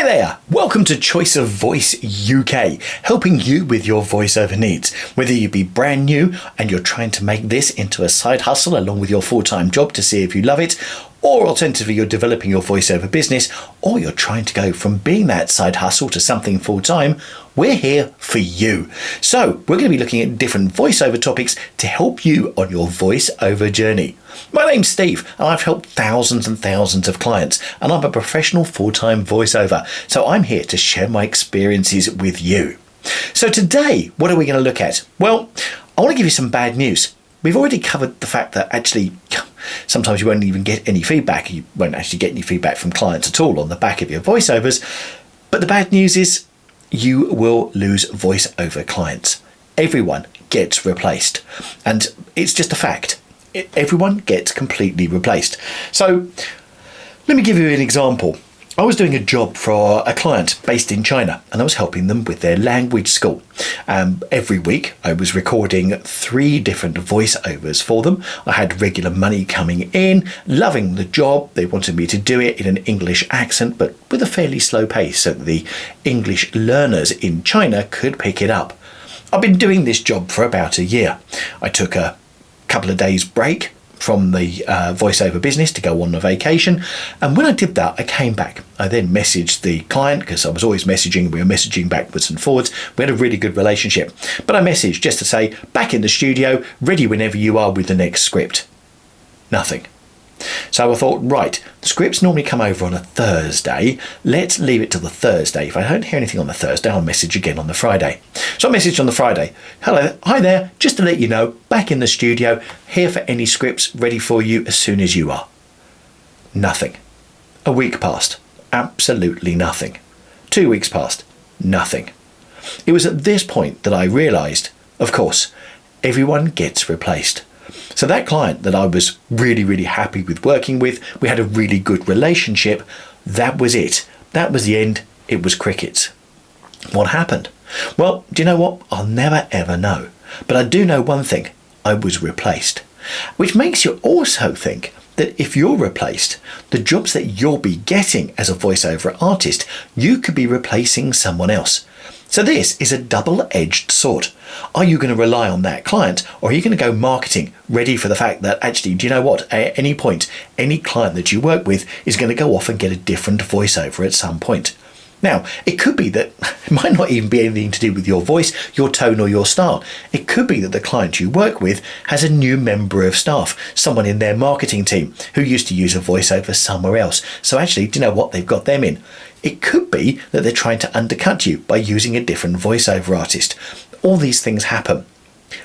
Hi there, welcome to Choice of Voice UK, helping you with your voiceover needs. Whether you be brand new and you're trying to make this into a side hustle along with your full-time job to see if you love it, or alternatively you're developing your voiceover business, or you're trying to go from being that side hustle to something full-time, we're here for you. So we're going to be looking at different voiceover topics to help you on your voiceover journey. My name's Steve and I've helped thousands and thousands of clients, and I'm a professional full-time voiceover. So I'm here to share my experiences with you. So today, what are we going to look at? Well, I want to give you some bad news. We've already covered the fact that actually sometimes you won't even get any feedback. You won't actually get any feedback from clients at all on the back of your voiceovers. But the bad news is you will lose voiceover clients. Everyone gets replaced. And it's just a fact. Everyone gets completely replaced. So let me give you an example. I was doing a job for a client based in China, and I was helping them with their language school. Every week I was recording 3 different voiceovers for them. I had regular money coming in, loving the job. They wanted me to do it in an English accent, but with a fairly slow pace so that the English learners in China could pick it up. I've been doing this job for about a year. I took a couple of days break from the voiceover business to go on a vacation, and when I did that I came back. I then messaged the client, because I was always messaging, we were messaging backwards and forwards. We had a really good relationship, but I messaged just to say, back in the studio, ready whenever you are with the next script. Nothing. So I thought, right, the scripts normally come over on a Thursday. Let's leave it till the Thursday. If I don't hear anything on the Thursday, I'll message again on the Friday. So I messaged on the Friday. Hello, hi there, just to let you know, back in the studio, here for any scripts, ready for you as soon as you are. Nothing. A week passed. Absolutely nothing. 2 weeks passed. Nothing. It was at this point that I realised, of course, everyone gets replaced. So that client that I was really, really happy with working with, we had a really good relationship. That was it. That was the end. It was crickets. What happened? Well, do you know what? I'll never ever know. But I do know one thing. I was replaced. Which makes you also think that if you're replaced, the jobs that you'll be getting as a voiceover artist, you could be replacing someone else. So this is a double-edged sword. Are you going to rely on that client, or are you going to go marketing, ready for the fact that actually, do you know what, at any point, any client that you work with is going to go off and get a different voiceover at some point? Now, it could be that it might not even be anything to do with your voice, your tone or your style. It could be that the client you work with has a new member of staff, someone in their marketing team who used to use a voiceover somewhere else. So actually, do you know what, they've got them in. It could be that they're trying to undercut you by using a different voiceover artist. All these things happen.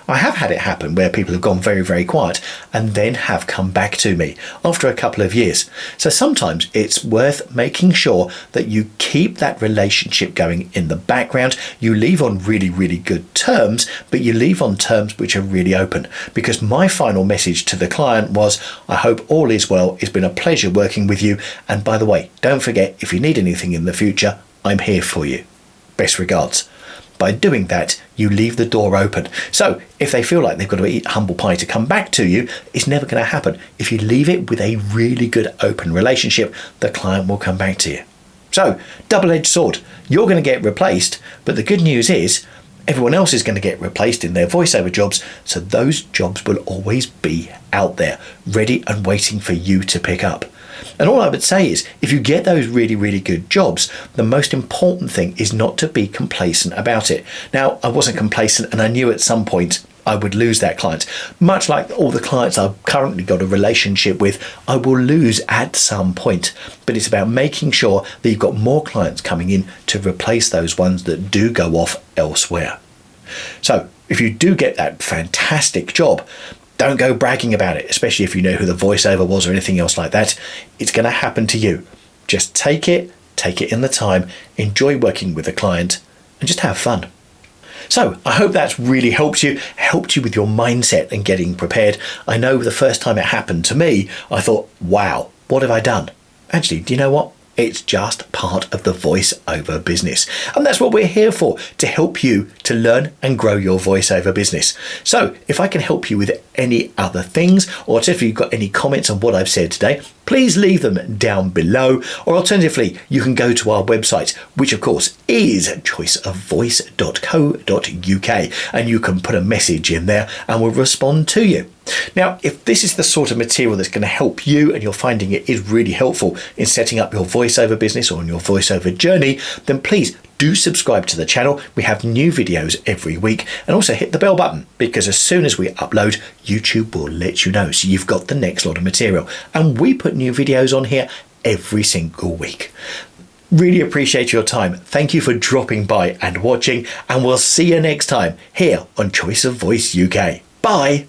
I have had it happen where people have gone very, very quiet and then have come back to me after a couple of years. So sometimes it's worth making sure that you keep that relationship going in the background. You leave on really, really good terms, but you leave on terms which are really open. Because my final message to the client was, I hope all is well. It's been a pleasure working with you. And by the way, don't forget, if you need anything in the future, I'm here for you. Best regards. By doing that, you leave the door open. So if they feel like they've got to eat humble pie to come back to you, it's never going to happen. If you leave it with a really good open relationship, the client will come back to you. So, double-edged sword. You're going to get replaced, but the good news is everyone else is going to get replaced in their voiceover jobs, so those jobs will always be out there, ready and waiting for you to pick up. And all I would say is, if you get those really, really good jobs, the most important thing is not to be complacent about it. Now, I wasn't complacent, and I knew at some point I would lose that client. Much like all the clients I've currently got a relationship with, I will lose at some point. But it's about making sure that you've got more clients coming in to replace those ones that do go off elsewhere. So if you do get that fantastic job, don't go bragging about it, especially if you know who the voiceover was or anything else like that. It's going to happen to you. Just take it in the time, enjoy working with the client, and just have fun. So I hope that's really helped you with your mindset and getting prepared. I know the first time it happened to me, I thought, wow, what have I done? Actually, do you know what? It's just part of the voiceover business. And that's what we're here for, to help you to learn and grow your voiceover business. So if I can help you with any other things, or if you've got any comments on what I've said today, please leave them down below. Or alternatively, you can go to our website, which of course is choiceofvoice.co.uk, and you can put a message in there and we'll respond to you. Now, if this is the sort of material that's going to help you and you're finding it is really helpful in setting up your voiceover business or on your voiceover journey, then please do subscribe to the channel. We have new videos every week, and also hit the bell button, because as soon as we upload, YouTube will let you know, so you've got the next lot of material. And we put new videos on here every single week. Really appreciate your time. Thank you for dropping by and watching, and we'll see you next time here on Choice of Voice UK. Bye.